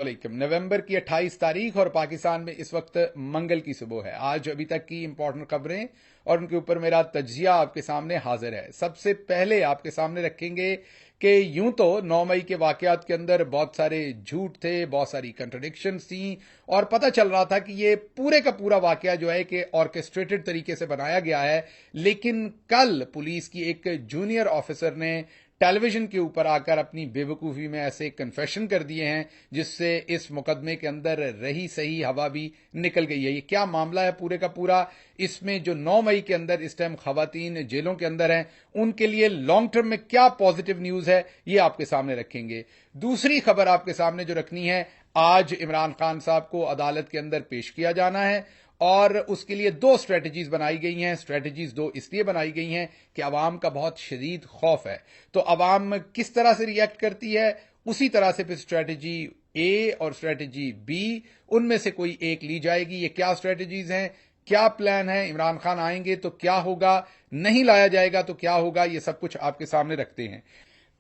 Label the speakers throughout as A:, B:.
A: वालेकुम। नवंबर की 28 तारीख और पाकिस्तान में इस वक्त मंगल की सुबह है। आज अभी तक की इंपॉर्टेंट खबरें और उनके ऊपर मेरा तज्जिया आपके सामने हाजिर है। सबसे पहले आपके सामने रखेंगे कि यूं तो 9 मई के वाकयात के अंदर बहुत सारे झूठ थे, बहुत सारी कंट्रडिक्शंस थी और पता चल रहा था कि ये पूरे का पूरा वाकया जो है कि ऑर्केस्ट्रेटेड तरीके से बनाया गया है। लेकिन कल पुलिस की एक जूनियर ऑफिसर ने टेलीविजन के ऊपर आकर अपनी बेवकूफी में ऐसे कन्फेशन कर दिए हैं जिससे इस मुकदमे के अंदर रही सही हवा भी निकल गई है। ये क्या मामला है पूरे का पूरा? इसमें जो 9 मई के अंदर इस टाइम खवातीन जेलों के अंदर हैं, उनके लिए लॉन्ग टर्म में क्या पॉजिटिव न्यूज है, ये आपके सामने रखेंगे। दूसरी खबर आपके सामने जो रखनी है, आज इमरान खान साहब को अदालत के अंदर पेश किया जाना है और उसके लिए दो स्ट्रेटजीज बनाई गई हैं। स्ट्रेटजीज दो इसलिए बनाई गई हैं कि अवाम का बहुत शदीद खौफ है, तो अवाम किस तरह से रिएक्ट करती है उसी तरह से फिर स्ट्रेटजी ए और स्ट्रेटजी बी, उनमें से कोई एक ली जाएगी। ये क्या स्ट्रेटजीज हैं, क्या प्लान है, इमरान खान आएंगे तो क्या होगा, नहीं लाया जाएगा तो क्या होगा, ये सब कुछ आपके सामने रखते हैं।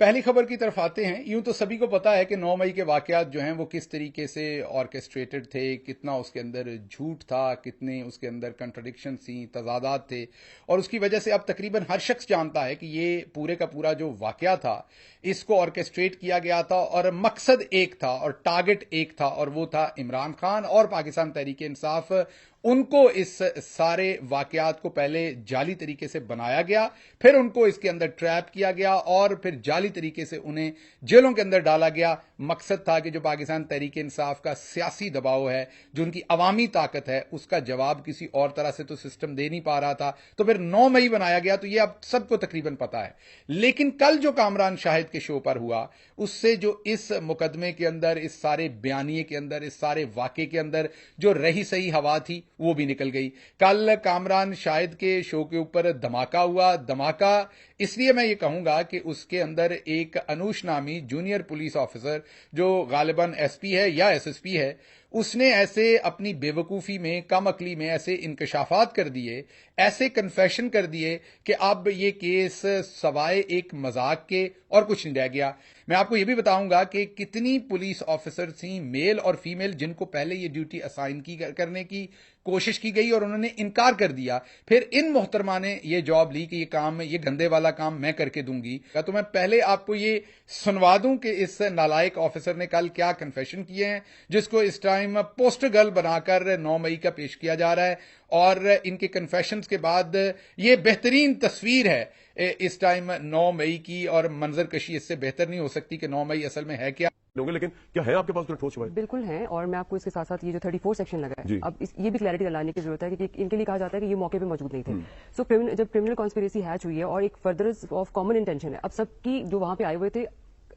A: पहली खबर की तरफ आते हैं। यूं तो सभी को पता है कि 9 मई के वाकयात जो हैं वो किस तरीके से ऑर्केस्ट्रेटेड थे, कितना उसके अंदर झूठ था, कितने उसके अंदर कंट्रडिक्शन थी, तजादात थे, और उसकी वजह से अब तकरीबन हर शख्स जानता है कि ये पूरे का पूरा जो वाकया था इसको ऑर्केस्ट्रेट किया गया था और मकसद एक था और टारगेट एक था, और वो था इमरान खान और पाकिस्तान तहरीक इंसाफ। उनको इस सारे वाकयात को पहले जाली तरीके से बनाया गया, फिर उनको इसके अंदर ट्रैप किया गया और फिर जाली तरीके से उन्हें जेलों के अंदर डाला गया। मकसद था कि जो पाकिस्तान तहरीक इंसाफ का सियासी दबाव है, जो उनकी अवामी ताकत है, उसका जवाब किसी और तरह से तो सिस्टम दे नहीं पा रहा था, तो फिर 9 मई बनाया गया। तो ये अब सबको तकरीबन पता है। लेकिन कल जो कामरान शाहिद के शो पर हुआ, उससे जो इस मुकदमे के अंदर, इस सारे बयानिए के अंदर, इस सारे वाकये के अंदर जो रही सही हवा थी वो भी निकल गई। कल कामरान शाहिद के शो के ऊपर धमाका हुआ। धमाका इसलिए मैं ये कहूंगा कि उसके अंदर एक अनूश नामी जूनियर पुलिस ऑफिसर, जो गालिबन एसपी है या एसएसपी है, उसने ऐसे अपनी बेवकूफी में, कम अकली में ऐसे इंकशाफात कर दिए, ऐसे कन्फेशन कर दिए कि अब ये केस सवाए एक मजाक के और कुछ नहीं रह गया। मैं आपको ये भी बताऊंगा कि कितनी पुलिस ऑफिसर थी, मेल और फीमेल, जिनको पहले ये ड्यूटी असाइन करने की कोशिश की गई और उन्होंने इनकार कर दिया। फिर इन मोहतरमा ने ये जॉब ली कि ये काम, ये गंदे वाला काम मैं करके दूंगी। तो मैं पहले आपको ये सुनवा दूं कि इस नालायक ऑफिसर ने कल क्या कन्फेशन किए हैं, जिसको इस टाइम पोस्टर गर्ल बनाकर 9 मई का पेश किया जा रहा है। और इनके कन्फेशंस के बाद ये बेहतरीन तस्वीर है इस टाइम 9 मई की, और मंजर कशी इससे बेहतर नहीं हो सकती कि 9 मई असल में है क्या।
B: लेकिन क्या है आपके पास कोई ठोस शवाहिद?
C: बिल्कुल है, और मैं आपको इसके साथ साथ ये जो 34 सेक्शन लगा है, अब ये भी क्लैरिटी लाने की जरूरत है कि इनके लिए कहा जाता है कि ये मौके पे मौजूद नहीं थे। सो जब क्रिमिनल कॉन्स्पिरेसी हैच हुई है और एक फर्दर ऑफ कॉमन इंटेंशन है, अब सबकी जो वहां पे आए हुए थे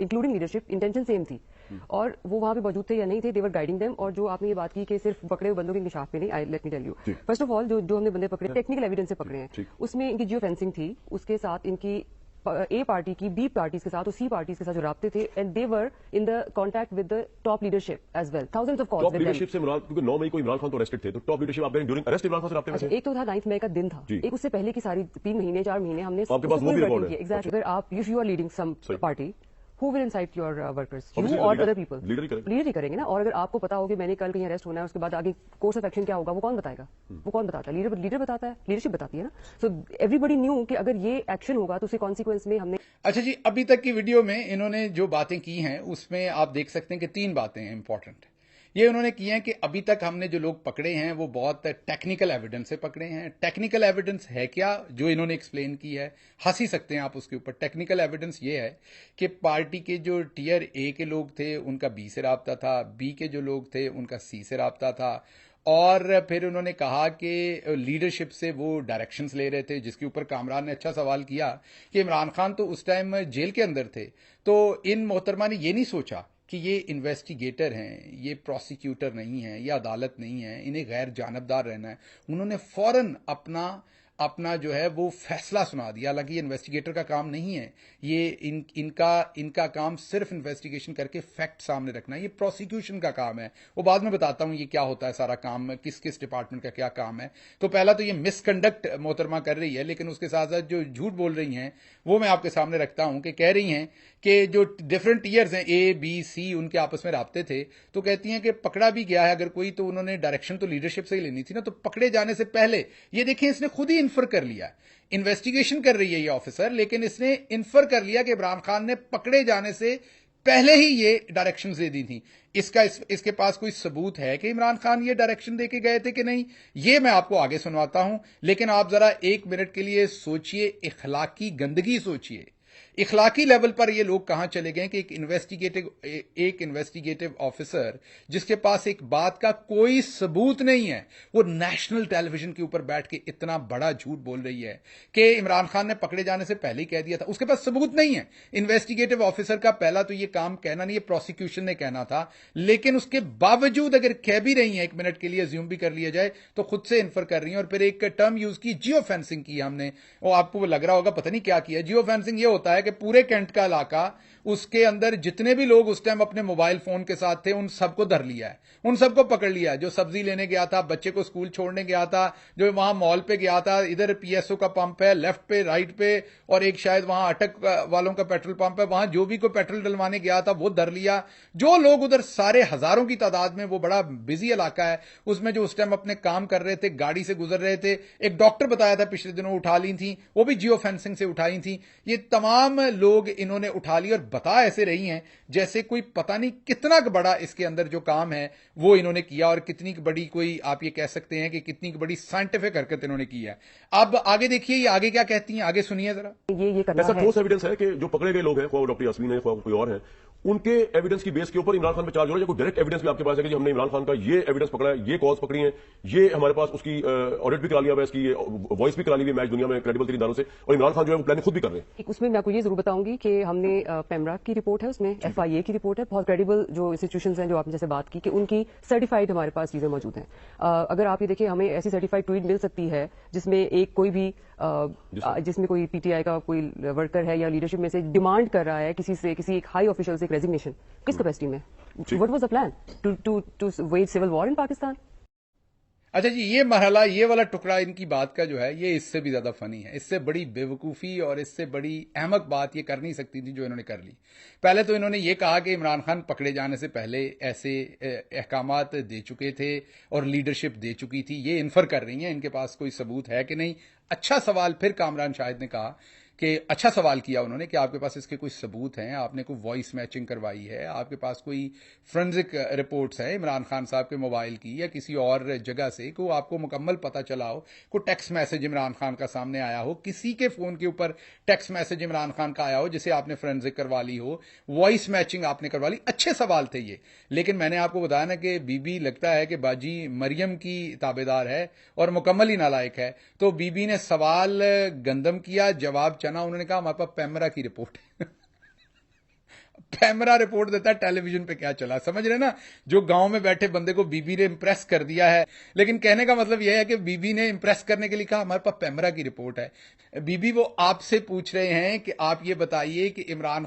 C: इंक्लूडिंग लीडरशिप, इंटेंशन सेम थी और वो वहां पे मौजूद थे या नहीं थे, देवर गाइडिंग देम। और जो आपने ये बात की कि सिर्फ पकड़े हुए बंदों के इंकशाफ पे नहीं, let me tell you, first of all जो हमने बंदे पकड़े टेक्निकल एविडेंस से पकड़े हैं, उसमें इनकी जियो फेंसिंग थी, उसके साथ इनकी ए पार्टी की बी पार्टीज के साथ और सी पार्टीज के साथ जो राब्ते थे, and they were in the contact with the top leadership as well, thousands of calls.
B: Top leadership से मुराद, क्योंकि 9 मई को इमरान खान तो अरेस्टेड थे, तो टॉप लीडरशिप आप ड्यूरिंग अरेस्ट इमरान खान से राब्ते में थे?
C: एक तो था 9 मई का दिन था, एक उससे पहले की सारी 3 महीने 4 महीने हमने
B: आपके पास वो भी रिकॉर्ड है?
C: एग्जैक्टली। अगर आप, if you are leading some party, who will incite your workers, you or other people? Leader ही करेंगे ना। और अगर आपको पता हो कि मैंने कल कहीं अरेस्ट होना है, उसके बाद आगे कोर्स ऑफ एक्शन क्या होगा, वो कौन बताएगा? वो कौन बताता है? लीडर बताता है, लीडरशिप बताती है ना। सो एवरीबडी न्यू कि अगर ये एक्शन होगा तो उसके कॉन्सिक्वेंस में हमने।
A: अच्छा जी, अभी तक की वीडियो में इन्होंने जो बातें की हैं उसमें आप देख सकते हैं कि 3 बातें हैं इंपॉर्टेंट। ये उन्होंने की हैं कि अभी तक हमने जो लोग पकड़े हैं वो बहुत टेक्निकल एविडेंस से पकड़े हैं। टेक्निकल एविडेंस है क्या, जो इन्होंने एक्सप्लेन की है, हंस ही सकते हैं आप उसके ऊपर। टेक्निकल एविडेंस ये है कि पार्टी के जो टियर ए के लोग थे उनका बी से राब्ता था, बी के जो लोग थे उनका सी से राब्ता था, और फिर उन्होंने कहा कि लीडरशिप से वो डायरेक्शंस ले रहे थे, जिसके ऊपर कामरान ने अच्छा सवाल किया कि इमरान खान तो उस टाइम जेल के अंदर थे, तो इन मोहतरमा ने ये नहीं सोचा कि ये इन्वेस्टिगेटर हैं, ये प्रोसिक्यूटर नहीं है, ये अदालत नहीं है, इन्हें गैर जानबदार रहना है। उन्होंने फौरन अपना اپنا جو ہے وہ فیصلہ سنا دیا. حالانکہ یہ انویسٹیگیٹر کا کام نہیں ہے, یہ ان کا کام صرف انویسٹیگیشن کر کے فیکٹ سامنے رکھنا ہے. یہ پروسیکیوشن کا کام ہے. وہ بعد میں بتاتا ہوں یہ کیا ہوتا ہے سارا کام, کس ڈپارٹمنٹ کا کیا کام ہے. تو پہلا تو یہ مس کنڈکٹ محترمہ کر رہی ہے, لیکن اس کے ساتھ ساتھ جو جھوٹ بول رہی ہیں وہ میں آپ کے سامنے رکھتا ہوں کہ کہہ رہی ہیں کہ جو ڈفرنٹ ایئرز ہیں اے بی سی ان کے آپس میں رابطے تھے, تو کہتی ہیں کہ پکڑا بھی گیا ہے اگر کوئی تو انہوں نے ڈائریکشن تو لیڈرشپ سے ہی لینی تھی نا. تو پکڑے جانے سے پہلے یہ دیکھیں اس نے خود ہی انفر کر لیا, انویسٹیگیشن کر رہی ہے یہ آفیسر, لیکن اس نے انفر کر لیا کہ عمران خان نے پکڑے جانے سے پہلے ہی یہ ڈائریکشن دے دی تھی. اس کے پاس کوئی ثبوت ہے کہ عمران خان یہ ڈائریکشن دے کے گئے تھے کہ نہیں, یہ میں آپ کو آگے سنواتا ہوں. لیکن آپ ذرا ایک منٹ کے لیے سوچئے, اخلاقی گندگی سوچئے. اخلاقی لیول پر یہ لوگ کہاں چلے گئے کہ ایک انویسٹیگیٹو آفیسر جس کے پاس ایک بات کا کوئی ثبوت نہیں ہے, وہ نیشنل ٹیلی ویژن کے اوپر بیٹھ کے اتنا بڑا جھوٹ بول رہی ہے کہ عمران خان نے پکڑے جانے سے پہلے ہی کہہ دیا تھا. اس کے پاس ثبوت نہیں ہے. انویسٹیگیٹو آفیسر کا پہلا تو یہ کام کہنا نہیں, یہ پروسیکیوشن نے کہنا تھا, لیکن اس کے باوجود اگر کہہ بھی رہی ہیں, ایک منٹ کے لیے ازیوم بھی کر لیا جائے, تو خود سے انفر کر رہی ہیں. اور پھر ایک ٹرم یوز کی, جیو فینسنگ کی ہم نے, وہ آپ کو وہ لگ رہا ہوگا پتہ نہیں کیا کیا. جیو فینسنگ یہ ہوتا ہے کہ پورے کینٹ کا علاقہ, اس کے اندر جتنے بھی لوگ اس ٹائم اپنے موبائل فون کے ساتھ تھے ان سب کو دھر لیا ہے, ان سب کو پکڑ لیا. جو سبزی لینے گیا تھا, بچے کو اسکول چھوڑنے گیا تھا, جو وہاں مال پہ گیا تھا, ادھر پی ایس او کا پمپ ہے لیفٹ پہ رائٹ پہ, اور ایک شاید وہاں اٹک والوں کا پیٹرول پمپ ہے, وہاں جو بھی کوئی پیٹرول ڈلوانے گیا تھا وہ دھر لیا. جو لوگ ادھر سارے ہزاروں کی تعداد میں, وہ بڑا بزی علاقہ ہے, اس میں جو اس ٹائم اپنے کام کر رہے تھے, گاڑی سے گزر رہے تھے, ایک ڈاکٹر بتایا تھا پچھلے دنوں اٹھا لی تھیں, وہ بھی جیو فینسنگ سے اٹھائی تھیں. یہ تمام لوگ انہوں نے اٹھا لی, اور بتا ایسے رہی ہیں جیسے کوئی پتہ نہیں کتنا بڑا اس کے اندر جو کام ہے وہ انہوں نے کیا, اور کتنی بڑی کوئی آپ یہ کہہ سکتے ہیں کہ کتنی بڑی سائنٹیفک حرکت انہوں نے کی ہے. اب آگے دیکھیے یہ آگے کیا کہتی ہیں, آگے سنیے ذرا.
C: یہ
B: ایسا ٹھوس ایویڈنس ہے کہ جو پکڑے گئے لوگ ہیں, خواہ ڈاکٹر یاسمین ہے خواہ کوئی اور ہے, ان کے ایویڈنس کی بیس کے اوپر عمران خان پہ چارج ہو رہا ہے. یا کوئی ڈائریکٹ ایویڈنس بھی آپ کے پاس ہے کہ ہم نے عمران خان کا یہ ایویڈنس پکڑا ہے, یہ کالز پکڑی ہیں, یہ ہمارے پاس اس کی آڈٹ بھی کرا لیا ہوا ہے, اس کی وائس بھی کرا لی ہوئی ہے میچ دنیا میں کریڈیبل ترین اداروں سے, اور عمران خان جو ہے وہ پلاننگ خود بھی کر رہے ہیں.
C: اس میں میں آپ کو یہ ضرور بتاؤں گی کہ ہم نے پیمرا کی رپورٹ ہے, اس میں ایف آئی اے کی رپورٹ ہے, بہت کریڈیبل جو انسٹیٹیوشنز ہیں جو آپ نے جیسے بات کی کہ ان کی سرٹیفائڈ ہمارے پاس چیزیں موجود ہیں. اگر آپ یہ دیکھیں, ہمیں ایسی سرٹیفائڈ ٹویٹ مل سکتی ہے جس میں ایک کوئی بھی جس میں کوئی پی ٹی آئی کا کوئی ورکر ہے یا لیڈرشپ میں سے ڈیمانڈ کر رہا ہے کسی سے, کسی ایک ہائی آفیشل سے ایک ریزگنیشن, کس کیپیسٹی میں, what was the plan to wage civil war in Pakistan.
A: اچھا جی, یہ مرحلہ, یہ والا ٹکڑا ان کی بات کا جو ہے یہ اس سے بھی زیادہ فنی ہے. اس سے بڑی بے وقوفی اور اس سے بڑی احمق بات یہ کر نہیں سکتی تھی جو انہوں نے کر لی. پہلے تو انہوں نے یہ کہا کہ عمران خان پکڑے جانے سے پہلے ایسے احکامات دے چکے تھے اور لیڈرشپ دے چکی تھی. یہ انفر کر رہی ہیں, ان کے پاس کوئی ثبوت ہے کہ نہیں. اچھا سوال پھر کامران شاہد نے کہا کہ اچھا سوال کیا انہوں نے کہ آپ کے پاس اس کے کوئی ثبوت ہیں, آپ نے کوئی وائس میچنگ کروائی ہے, آپ کے پاس کوئی فرنزک رپورٹس ہیں عمران خان صاحب کے موبائل کی یا کسی اور جگہ سے, کو آپ کو مکمل پتہ چلا ہو, کوئی ٹیکسٹ میسج عمران خان کا سامنے آیا ہو, کسی کے فون کے اوپر ٹیکسٹ میسج عمران خان کا آیا ہو جسے آپ نے فرنزک کروا لی ہو, وائس میچنگ آپ نے کروا لی. اچھے سوال تھے یہ, لیکن میں نے آپ کو بتایا نا کہ بی بی لگتا ہے کہ باجی مریم کی تابعدار ہے اور مکمل ہی نالائق ہے. تو بی بی نے سوال گندم کیا, جواب چنا. انہوں نے کہا ہمارے پاس پیمرا کی رپورٹ ہے. پیمرا رپورٹ دیتا ہے ٹیلی ویژن پہ کیا چلا, سمجھ رہے نا, جو گاؤں میں بیٹھے بندے کو بی بی نے امپریس کر دیا ہے. لیکن کہنے کا مطلب یہ ہے کہ بی بی نے امپریس کرنے کے لیے کہا ہمارے پاس پیمرا کی رپورٹ ہے. بی بی وہ آپ سے پوچھ رہے ہیں کہ آپ یہ بتائیے کہ عمران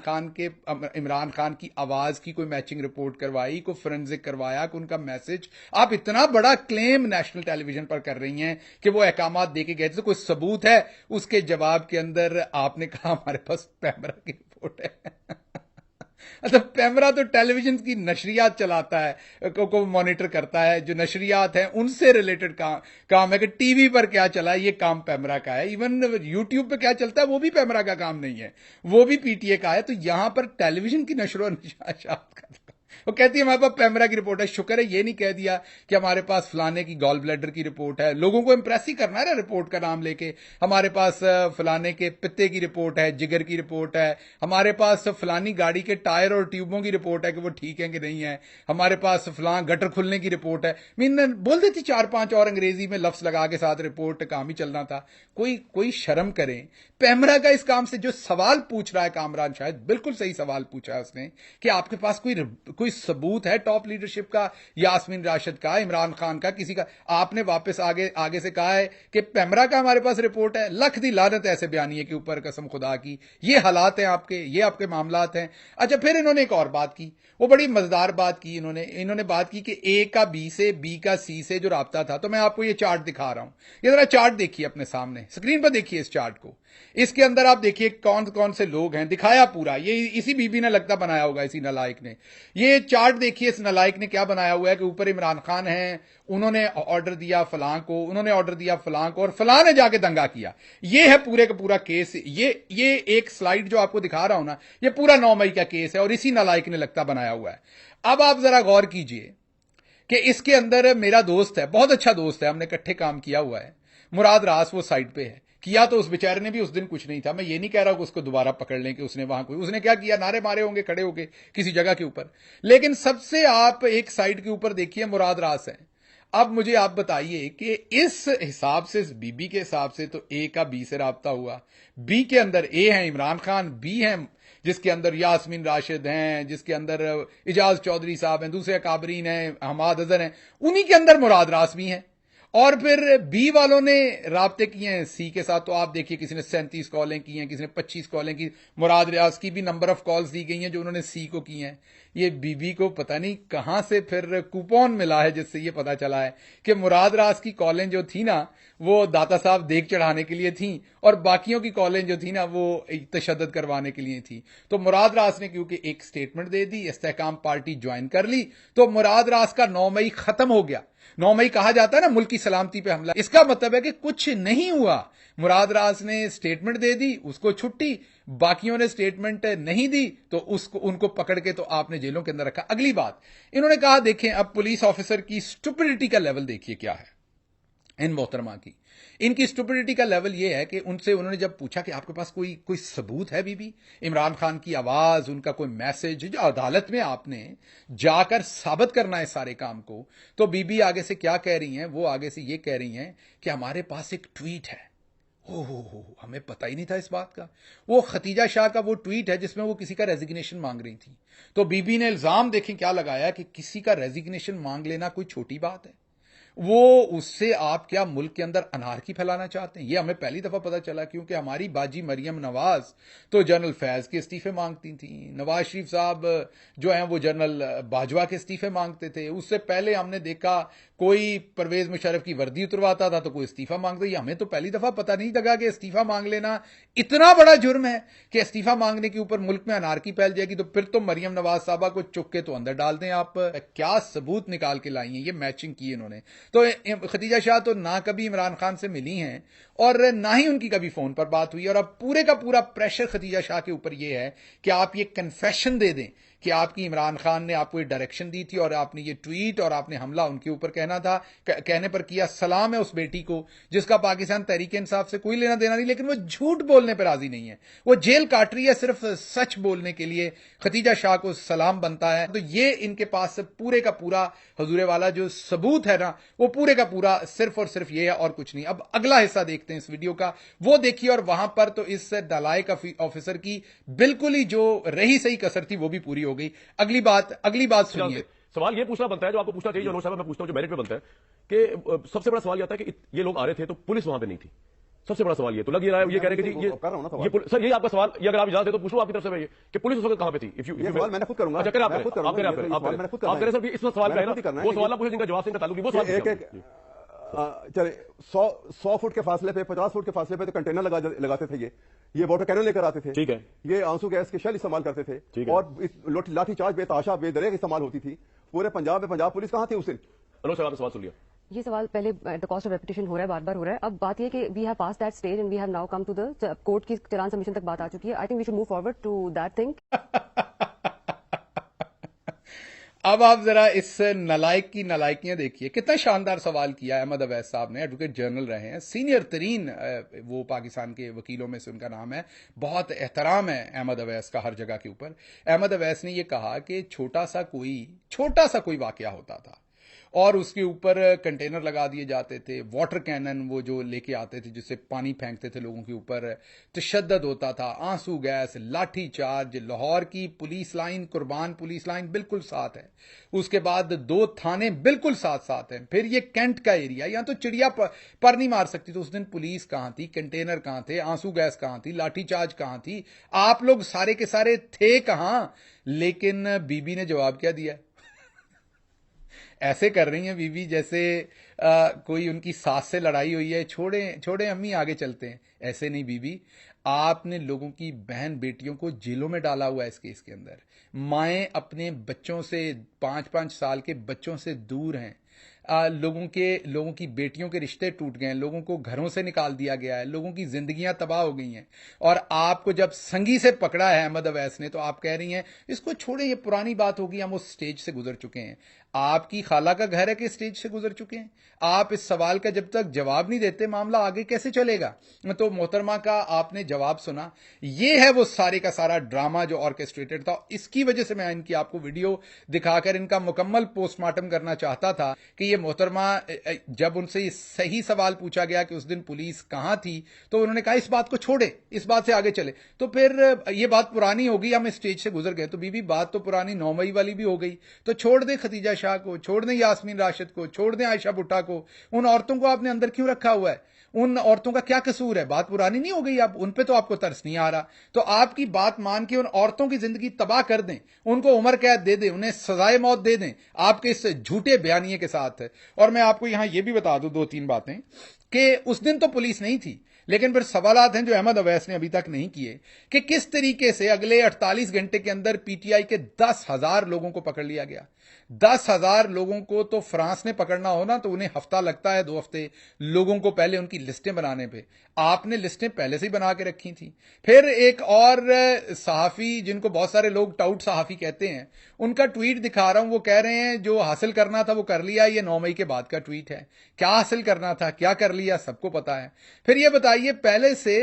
A: خان کی آواز کی کوئی میچنگ رپورٹ کروائی, کوئی فرنزک کروایا, کہ ان کا میسج, آپ اتنا بڑا کلیم نیشنل ٹیلی ویژن پر کر رہی ہیں کہ وہ احکامات دے کے گئے تھے, کوئی ثبوت ہے. اس کے جواب کے اندر آپ نے کہا ہمارے پاس پیمرا کی رپورٹ ہے. اچھا, پیمرا تو ٹیلی ویژن کی نشریات چلاتا ہے, کو مانیٹر کرتا ہے, جو نشریات ہیں ان سے ریلیٹڈ کام ہے کہ ٹی وی پر کیا چلا ہے یہ کام پیمرا کا ہے. ایون یوٹیوب پہ کیا چلتا ہے وہ بھی پیمرا کا کام نہیں ہے, وہ بھی پی ٹی اے کا ہے. تو یہاں پر ٹیلی ویژن کی نشر و نشریات کا وہ کہتی ہے ہمارے پاس پیمرا کی رپورٹ ہے. شکر ہے یہ نہیں کہہ دیا کہ ہمارے پاس فلانے کی گال بلیڈر کی رپورٹ ہے. لوگوں کو امپریس ہی کرنا ہے نا رپورٹ کا نام لے کے. ہمارے پاس فلانے کے پتے کی رپورٹ ہے, جگر کی رپورٹ ہے, ہمارے پاس فلانی گاڑی کے ٹائر اور ٹیوبوں کی رپورٹ ہے کہ وہ ٹھیک ہیں کہ نہیں ہے, ہمارے پاس فلان گٹر کھلنے کی رپورٹ ہے. بول دیتی 4-5 اور انگریزی میں لفظ لگا کے ساتھ رپورٹ, کام ہی چلنا تھا. کوئی شرم کریں. پیمرا کا اس کام سے جو سوال پوچھ رہا ہے کامران شاہد, بالکل صحیح سوال پوچھا ہے اس نے کہ آپ کے پاس کوئی कोई सबूत है टॉप लीडरशिप का, यास्मीन राशिद का, इमरान खान का, किसी का? आपने वापस आगे से कहा है कि पैमरा का हमारे पास रिपोर्ट है। लख दी लानत है ऐसे बयानिए के ऊपर, कसम खुदा की। ये हालात हैं आपके, ये आपके मामलात हैं। अच्छा, फिर इन्होंने एक और बात की, वो बड़ी मजेदार बात की। इन्होंने बात की कि ए का बी से, बी का सी से जो राब्ता था। तो मैं आपको ये चार्ट दिखा रहा हूं, ये जरा चार्ट देखिए अपने सामने, स्क्रीन पर देखिए इस चार्ट को। इसके अंदर आप देखिए कौन कौन से लोग हैं, दिखाया पूरा। ये इसी बीबी ने लगता बनाया होगा, इसी नलायक ने। ये चार्ट देखिए, इस नलायक ने क्या बनाया हुआ है कि ऊपर इमरान खान है, उन्होंने ऑर्डर दिया फलां को, उन्होंने ऑर्डर दिया फलां को, और फलां ने जाके दंगा किया। ये है पूरे का पूरा केस। ये एक स्लाइड जो आपको दिखा रहा हूं ना, ये पूरा 9 मई का केस है और इसी नलायक ने लगता बनाया हुआ है। अब आप जरा गौर कीजिए कि इसके अंदर मेरा दोस्त है, बहुत अच्छा दोस्त है, हमने इकट्ठे काम किया हुआ है, मुराद रास, वो साइड पे है। किया तो उस बेचारे ने भी उस दिन कुछ नहीं था। मैं ये नहीं कह रहा कि उसको दोबारा पकड़ लें कि उसने वहां कोई, उसने क्या किया, नारे मारे होंगे खड़े होंगे किसी जगह के ऊपर। लेकिन सबसे आप एक साइड के ऊपर देखिए, मुराद रास है। अब मुझे आप बताइए कि इस हिसाब से, इस बीबी के हिसाब से तो ए का बी से राब्ता हुआ। बी के अंदर ए है इमरान खान, बी है जिसके अंदर यास्मीन राशिद हैं, जिसके अंदर इजाज चौधरी साहब हैं, दूसरे काबरीन हैं, हमाद अजहर हैं, उन्हीं के अंदर मुराद रास भी हैं। और फिर बी वालों ने राब्ते किए हैं सी के साथ। तो आप देखिए, किसी ने 37 कॉलें की हैं, किसी ने 25 कॉलें की। मुराद रास की भी नंबर ऑफ कॉल्स दी गई हैं जो उन्होंने सी को की हैं। ये बीबी को पता नहीं कहां से फिर कूपन मिला है जिससे ये पता चला है कि मुराद रास की कॉलें जो थी ना, वो दाता साहब देख चढ़ाने के लिए थी, और बाकियों की कॉलें जो थी ना, वो तशद्दुद करवाने के लिए थी। तो मुराद रास ने क्योंकि एक स्टेटमेंट दे दी, इस्तेहकाम पार्टी ज्वाइन कर ली, तो मुराद रास का 9 मई खत्म हो गया। 9 मई कहा जाता है ना मुल्क की सलामती पे हमला, इसका मतलब है कि कुछ नहीं हुआ। मुराद रास ने स्टेटमेंट दे दी, उसको छुट्टी, बाकियों ने स्टेटमेंट नहीं दी तो उनको पकड़ के तो आपने जेलों के अंदर रखा। अगली बात इन्होंने कहा, देखें अब पुलिस ऑफिसर की स्टुपिडिटी का लेवल देखिए क्या है इन मोहतरमा की। इनकी स्टुपिडिटी का लेवल यह है कि उनसे उन्होंने जब पूछा कि आपके पास कोई सबूत है बीबी, इमरान खान की आवाज, उनका कोई मैसेज जो अदालत में आपने जाकर साबित करना है सारे काम को, तो बीबी आगे से क्या कह रही हैं, वो आगे से ये कह रही हैं कि हमारे पास एक ट्वीट है। हो, हमें पता ही नहीं था इस बात का। वो खतीजा शाह का वो ट्वीट है जिसमें वो किसी का रेजिग्नेशन मांग रही थी। तो बीबी ने इल्जाम देखें क्या लगाया कि किसी का रेजिग्नेशन मांग लेना कोई छोटी बात है। वो उससे आप क्या मुल्क के अंदर अनारकी फैलाना चाहते हैं? ये हमें पहली दफा पता चला, क्योंकि हमारी बाजी मरियम नवाज तो जनरल फैज के इस्तीफे मांगती थी, नवाज शरीफ साहब जो हैं वो जनरल बाजवा के इस्तीफे मांगते थे। उससे पहले हमने देखा कोई परवेज मुशर्रफ की वर्दी उतरवाता था तो कोई इस्तीफा मांगता। ये हमें तो पहली दफा पता नहीं लगा कि इस्तीफा मांग लेना इतना बड़ा जुर्म है कि इस्तीफा मांगने के ऊपर मुल्क में अनारकी फैल जाएगी। तो फिर तो मरियम नवाज साहबा को चुक के तो अंदर डाल दें। आप क्या सबूत निकाल के लाई हैं, ये मैचिंग की इन्होंने। तो खतीजा शाह तो ना कभी इमरान खान से मिली हैं और ना ही उनकी कभी फोन पर बात हुई। और अब पूरे का पूरा प्रेशर खतीजा शाह के ऊपर यह है कि आप ये कन्फेशन दे दें कि आपकी इमरान खान ने आपको ये डायरेक्शन दी थी और आपने ये ट्वीट और आपने हमला उनके ऊपर कहने पर किया। सलाम है उस बेटी को जिसका पाकिस्तान तहरीक इंसाफ से कोई लेना देना नहीं, लेकिन वो झूठ बोलने पर राजी नहीं है। वो जेल काट रही है सिर्फ सच बोलने के लिए। खतीजा शाह को सलाम बनता है। तो ये इनके पास पूरे का पूरा हजूरे वाला जो सबूत है ना, वो पूरे का पूरा सिर्फ और सिर्फ ये है और कुछ नहीं। अब अगला हिस्सा देखते हैं इस वीडियो का, वो देखिए। और वहां पर तो इस नालायक ऑफिसर की बिल्कुल ही जो रही सही कसर थी वो भी पूरी हो गई। अगली बात सुनिए।
B: सवाल ये पूछना बनता है जो आपको पूछना चाहिए, जो साहब मैं पूछता हूं, जो मेरिट पे बनता है कि सबसे बड़ा सवाल यह आता है कि ये लोग आ रहे थे तो पुलिस वहां पे नहीं थी। सबसे बड़ा सवाल ये तो लग ये रहा है, ये कह रहे हैं कि सर ये आपका सवाल, ये अगर आप इजाजत दे तो पूछो आपकी तरफ से ये कि पुलिस उस वक्त कहां पे थी।
D: सवाल मैंने खुद करूंगा।
B: अच्छा करें, आप करें सर, इस सवाल का है ना, वो सवाल ना पूछे जिनका जवाब से इनका ताल्लुक नहीं, वो सवाल
D: चले 100 फुट के फासले पे, 50 फुट के फासले पे तो कंटेनर लगाते थे। ये वाटर कैनन लेकर आते थे।
B: ठीक है।
D: ये आंसू गैस के शेल इस्तेमाल करते थे और लाठी चार्ज बेताशा बेदरेग इस्तेमाल होती थी पूरे पंजाब में। पंजाब पुलिस कहां थी उस दिन?
B: अनुज साहब सवाल सुन लिया।
C: ये सवाल पहले द कॉस्ट ऑफ रेपिटेशन हो रहा है, बार बार हो रहा है। अब बात ये कि we have pass that stage and we have now come to the court की चालान सबमिशन तक बात आ चुकी है। I think we should move forward to that thing.
A: अब आप जरा इस नलायक की नलायकियां देखिए। कितना शानदार सवाल किया अहमद अवैस साहब ने। एडवोकेट जनरल रहे हैं, सीनियर तरीन वो पाकिस्तान के वकीलों में से उनका नाम है। बहुत एहतराम है अहमद अवैस का हर जगह के ऊपर। अहमद अवैस ने यह कहा कि छोटा सा कोई वाकया होता था और उसके ऊपर कंटेनर लगा दिए जाते थे, वाटर कैनन वो जो लेके आते थे जिससे पानी फेंकते थे लोगों के ऊपर, तशद्दुद होता था, आंसू गैस, लाठी चार्ज। लाहौर की पुलिस लाइन, कुर्बान पुलिस लाइन बिल्कुल साथ है, उसके बाद 2 थाने बिल्कुल साथ साथ हैं, फिर ये कैंट का एरिया, यहां तो चिड़िया पर नहीं मार सकती। तो उस दिन पुलिस कहां थी, कंटेनर कहां थे, आंसू गैस कहां थी, लाठी चार्ज कहां थी, आप लोग सारे के सारे थे कहां? लेकिन बीबी ने जवाब क्या दिया? ऐसे कर रही हैं बीबी जैसे कोई उनकी सास से लड़ाई हुई है, छोड़े अम्मी आगे चलते हैं। ऐसे नहीं बीबी, आपने लोगों की बहन बेटियों को जेलों में डाला हुआ है इस केस के अंदर। माएं अपने बच्चों से, 5-5 साल के बच्चों से दूर हैं। लोगों की बेटियों के रिश्ते टूट गए हैं, लोगों को घरों से निकाल दिया गया है, लोगों की जिंदगियां तबाह हो गई हैं। और आपको जब संगी से पकड़ा है अहमद अवैस ने, तो आप कह रही हैं इसको छोड़े, ये पुरानी बात होगी, हम उस स्टेज से गुजर चुके हैं। आपकी खाला का घर है कि स्टेज से गुजर चुके हैं? आप इस सवाल का जब तक जवाब नहीं देते मामला आगे कैसे चलेगा? तो मोहतरमा का आपने जवाब सुना, ये है वो सारे का सारा ड्रामा जो ऑर्केस्ट्रेटेड था। इसकी वजह से मैं इनकी आपको वीडियो दिखाकर इनका मुकम्मल पोस्टमार्टम करना चाहता था कि ये मोहतरमा, जब उनसे सही सवाल पूछा गया कि उस दिन पुलिस कहां थी, तो उन्होंने कहा इस बात को छोड़े, इस बात से आगे चले। तो फिर ये बात पुरानी होगी, हम स्टेज से गुजर गए। तो बीबी बात तो पुरानी 9 मई वाली भी हो गई, तो छोड़ दे खदीजा शाह को, छोड़ दें यास्मीन राशिद को, छोड़ दें आयशा भुट्टा को। उन औरतों को आपने अंदर क्यों रखा हुआ है? उन औरतों का क्या कसूर है? बात पुरानी नहीं हो गई? अब उन पे तो आपको तरस नहीं आ रहा। तो आपकी बात मान के उन औरतों की जिंदगी तबाह कर दें, उनको उम्र कैद दे दें, उन्हें सजाए मौत दे दें आपके इस झूठे बयानिए के साथ। और मैं आपको यहां यह भी बता दूं 2-3 बातें कि उस दिन तो पुलिस नहीं थी, लेकिन फिर सवालात हैं जो अहमद अवैस ने अभी तक नहीं किए कि किस तरीके से अगले 48 घंटे के अंदर पीटीआई के 10,000 लोगों को पकड़ लिया गया। 10,000 लोगों को तो फ्रांस ने पकड़ना हो ना, तो उन्हें हफ्ता लगता है, 2 हफ्ते लोगों को पहले उनकी लिस्टें बनाने पे। आपने लिस्टें पहले से ही बना के रखी थी। फिर एक और सहाफी, जिनको बहुत सारे लोग टाउट सहाफी कहते हैं, उनका ट्वीट दिखा रहा हूं। वो कह रहे हैं जो हासिल करना था वो कर लिया। ये 9 मई के बाद का ट्वीट है। क्या हासिल करना था, क्या कर लिया, सबको पता है। फिर ये बताइए, पहले से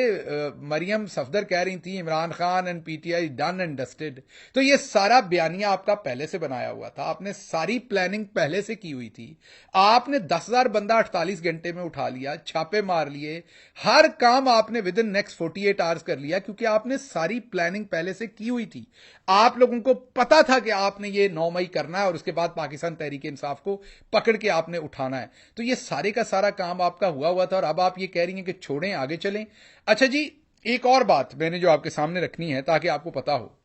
A: मरियम सफदर कह रही थी Imran Khan and PTI done and dusted. तो ये सारा बयानिया आपका पहले से बनाया हुआ था, आपने सारी प्लानिंग पहले से की हुई थी। आपने 10,000 बंदा 48 घंटे में उठा लिया, छापे मार लिए, हर काम आपने विद इन नेक्स्ट 48 आवर्स कर लिया, क्योंकि आपने सारी प्लानिंग पहले से की हुई थी। आप लोगों को पता था कि आपने ये 9 मई करना है और उसके बाद पाकिस्तान तहरीक इंसाफ को पकड़ के आपने उठाना है। तो ये सारे का सारा काम आपका हुआ था, और अब आप ये कह रही हैं कि छोड़ें आगे चलें। अच्छा जी, एक और बात मैंने जो आपके सामने रखनी है ताकि आपको पता हो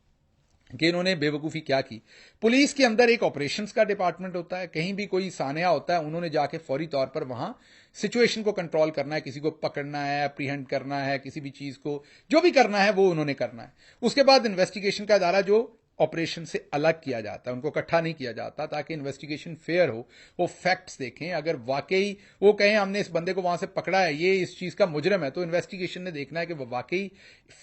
A: कि इन्होंने बेवकूफ़ी क्या की। पुलिस के अंदर एक ऑपरेशंस का डिपार्टमेंट होता है, कहीं भी कोई सानिया होता है, उन्होंने जाके फौरी तौर पर वहां सिचुएशन को कंट्रोल करना है, किसी को पकड़ना है, अप्रीहेंड करना है, किसी भी चीज को जो भी करना है वो उन्होंने करना है। उसके बाद इन्वेस्टिगेशन का इदारा जो ऑपरेशन से अलग किया जाता है, उनको इकट्ठा नहीं किया जाता, ताकि इन्वेस्टिगेशन फेयर हो, वो फैक्ट्स देखें। अगर वाकई वो कहें हमने इस बंदे को वहां से पकड़ा है, ये इस चीज का मुजरिम है, तो इन्वेस्टिगेशन ने देखना है कि वो वाकई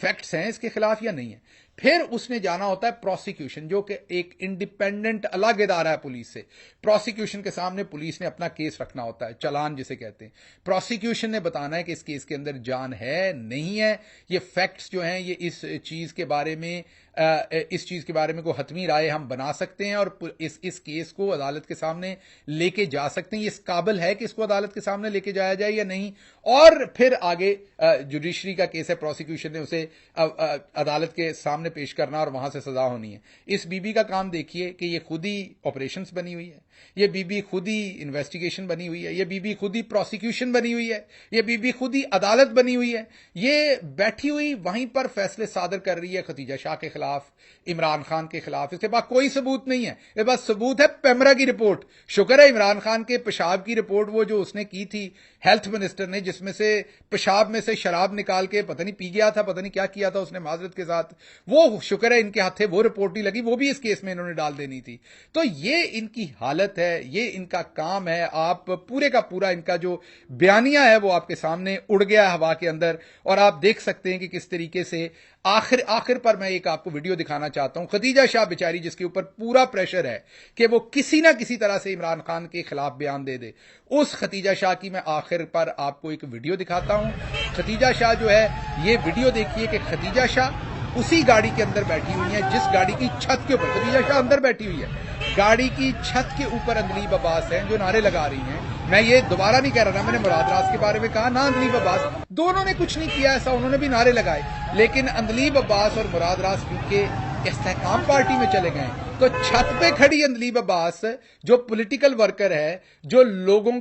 A: फैक्ट्स हैं इसके खिलाफ या नहीं है। फिर उसने जाना होता है प्रोसिक्यूशन, जो कि एक इंडिपेंडेंट अलग इदारा है पुलिस से। प्रोसिक्यूशन के सामने पुलिस ने अपना केस रखना होता है, चालान जिसे कहते हैं। प्रोसिक्यूशन ने बताना है कि इस केस के अंदर जान है नहीं है, ये फैक्ट्स जो हैं ये इस चीज के बारे में कोई हतमी राय हम बना सकते हैं और इस केस को अदालत के सामने लेके जा सकते हैं, ये इस काबिल है कि इसको अदालत के सामने लेके जाया जाए या नहीं। और फिर आगे जुडिशरी का केस है, प्रोसिक्यूशन ने उसे अदालत के सामने पेश करना और वहां से सजा होनी है। इस बीबी का काम देखिए कि ये खुद ही ऑपरेशंस बनी हुई है, ये बीबी खुद ही इन्वेस्टिगेशन बनी हुई है, ये बीबी खुद ही प्रोसिक्यूशन बनी हुई है, ये बीबी खुद ही अदालत बनी हुई है। ये बैठी हुई वहीं पर फैसले सादर कर रही है खदीजा शाह के खिलाफ, इमरान खान के खिलाफ। इसके पास कोई सबूत नहीं है, इसके पास सबूत है पेमरा की रिपोर्ट। शुक्र है इमरान खान के पेशाब की रिपोर्ट, वो जो उसने की थी हेल्थ मिनिस्टर ने, जिसमें से पेशाब में से शराब निकाल के पता नहीं पी गया था, पता नहीं क्या किया था उसने माजरत के साथ, वो शुक्र है इनके हाथे वो रिपोर्ट ही लगी, वो भी इस केस में इन्होंने डाल देनी थी। तो ये इनकी हालत है, ये इनका काम है। आप पूरे का पूरा इनका जो बयानिया है वो आपके सामने उड़ गया हवा के अंदर, और आप देख सकते हैं कि किस तरीके से आखिर पर मैं एक आपको वीडियो दिखाना चाहता हूं। खदीजा शाह बेचारी, जिसके ऊपर पूरा प्रेशर है कि वो किसी ना किसी तरह से इमरान खान के खिलाफ बयान दे दे, उस खदीजा शाह की मैं आखिर पर आपको एक वीडियो दिखाता हूं। खदीजा शाह जो है, ये वीडियो देखिए कि खदीजा शाह उसी गाड़ी के अंदर बैठी हुई है जिस गाड़ी की छत के ऊपर खदीजा शाह अंदर बैठी हुई है। गाड़ी की छत के ऊपर अंदलीब अब्बास हैं जो नारे लगा रही हैं। मैं ये दोबारा नहीं कह रहा था, मैंने मुराद राज के बारे में कहा ना, अंदलीब अब्बास दोनों ने कुछ नहीं किया ऐसा, उन्होंने भी नारे लगाए, लेकिन अंदलीब अब्बास और मुराद राज क्योंकि इस्तेहकाम पार्टी में चले गए तो छत पे खड़ी अंदलीब अब्बास जो पॉलिटिकल वर्कर है, जो लोगों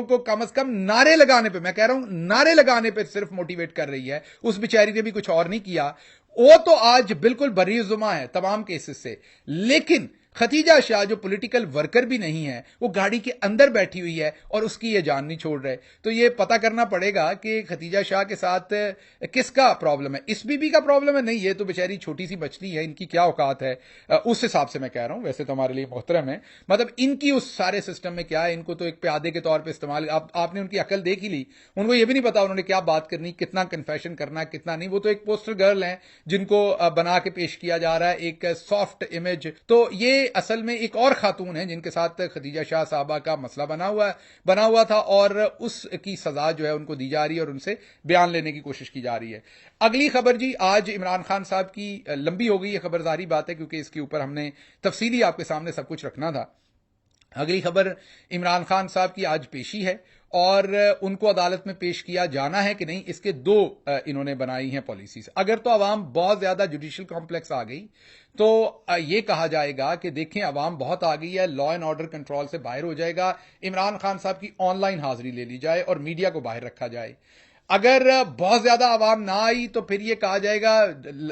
A: को कम से कम नारे लगाने पे, मैं कह रहा हूं नारे लगाने पे सिर्फ मोटिवेट कर रही है, उस बेचारी ने भी कुछ और नहीं किया, वो तो आज बिल्कुल बरीजुमा है तमाम केसेस से। लेकिन खतीजा शाह जो पॉलिटिकल वर्कर भी नहीं है, वो गाड़ी के अंदर बैठी हुई है और उसकी ये जान नहीं छोड़ रहे। तो ये पता करना पड़ेगा कि खतीजा शाह के साथ किसका प्रॉब्लम है, इस बीबी का प्रॉब्लम है, नहीं ये तो बेचारी छोटी सी बचती है, इनकी क्या औकात है, उस हिसाब से मैं कह रहा हूं। वैसे तो हमारे लिए मोहतरम है, मतलब इनकी उस सारे सिस्टम में क्या है, इनको तो एक प्यादे के तौर पर इस्तेमाल, आपने उनकी अकल देख ही ली, उनको ये भी नहीं पता उन्होंने क्या बात करनी, कितना कन्फेशन करना, कितना नहीं। वो तो एक पोस्टर गर्ल है जिनको बना के पेश किया जा रहा है, एक सॉफ्ट इमेज। तो ये असल में एक और खातून है जिनके साथ खतीजा शाह साहबा का मसला बना हुआ था और उसकी सजा जो है उनको दी जा रही है और उनसे बयान लेने की कोशिश की जा रही है। अगली खबर जी, आज इमरान खान साहब की लंबी हो गई है खबर, जारी बात है क्योंकि इसके ऊपर हमने तफसीली आपके सामने सब कुछ रखना था। अगली खबर, इमरान खान साहब की आज पेशी है और उनको अदालत में पेश किया जाना है कि नहीं, इसके दो इन्होंने बनाई हैं पॉलिसीज। अगर तो अवाम बहुत ज्यादा जुडिशियल कॉम्प्लेक्स आ गई तो ये कहा जाएगा कि देखें अवाम बहुत आ गई है, लॉ एंड ऑर्डर कंट्रोल से बाहर हो जाएगा, इमरान खान साहब की ऑनलाइन हाजिरी ले ली जाए और मीडिया को बाहर रखा जाए। अगर बहुत ज्यादा आवाम ना आई तो फिर ये कहा जाएगा,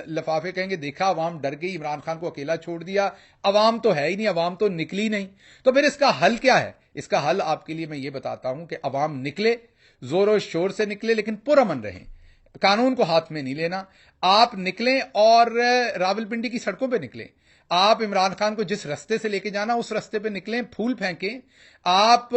A: लफाफे कहेंगे देखा आवाम डर गई, इमरान खान को अकेला छोड़ दिया, आवाम तो है ही नहीं, आवाम तो निकली नहीं। तो फिर इसका हल क्या है? इसका हल आपके लिए मैं ये बताता हूं कि आवाम निकले, जोरों शोर से निकले, लेकिन पुरअमन रहें, कानून को हाथ में नहीं लेना। आप निकलें और रावलपिंडी की सड़कों पे निकलें, आप इमरान खान को जिस रास्ते से लेके जाना उस रास्ते पे निकलें, फूल फेंकें, आप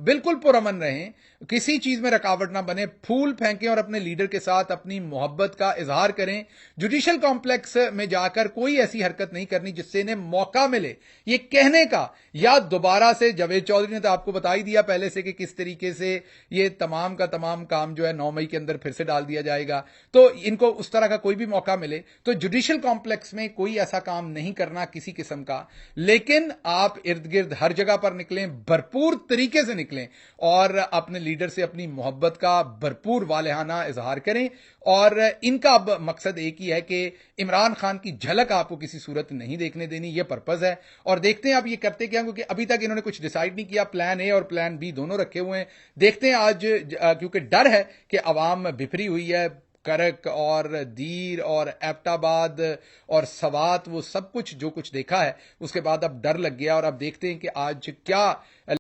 A: बिल्कुल पुरअमन रहें, किसी चीज में रुकावट ना बने, फूल फेंकें और अपने लीडर के साथ अपनी मोहब्बत का इजहार करें। जुडिशियल कॉम्प्लेक्स में जाकर कोई ऐसी हरकत नहीं करनी जिससे इन्हें मौका मिले ये कहने का, या दोबारा से जावेद चौधरी ने तो आपको बता ही दिया पहले से कि किस तरीके से ये तमाम का तमाम काम जो है 9 मई के अंदर फिर से डाल दिया जाएगा। तो इनको उस तरह का कोई भी मौका मिले तो जुडिशियल कॉम्प्लेक्स में कोई ऐसा काम नहीं करना किसी किस्म का, लेकिन आप इर्द गिर्द हर जगह पर निकलें, भरपूर तरीके से निकलें और अपने लीडर से अपनी मोहब्बत का भरपूर वालेहाना इजहार करें। और इनका अब मकसद एक ही है कि इमरान खान की झलक आपको किसी सूरत नहीं देखने देनी, यह पर्पज है। और देखते हैं अब ये करते क्या, क्योंकि अभी तक इन्होंने कुछ डिसाइड नहीं किया, प्लान ए और प्लान बी दोनों रखे हुए हैं। देखते हैं आज, क्योंकि डर है कि अवाम बिफरी हुई है, करक और दीर और एबटाबाद और सवात, वो सब कुछ जो कुछ देखा है उसके बाद अब डर लग गया। और अब देखते हैं कि आज क्या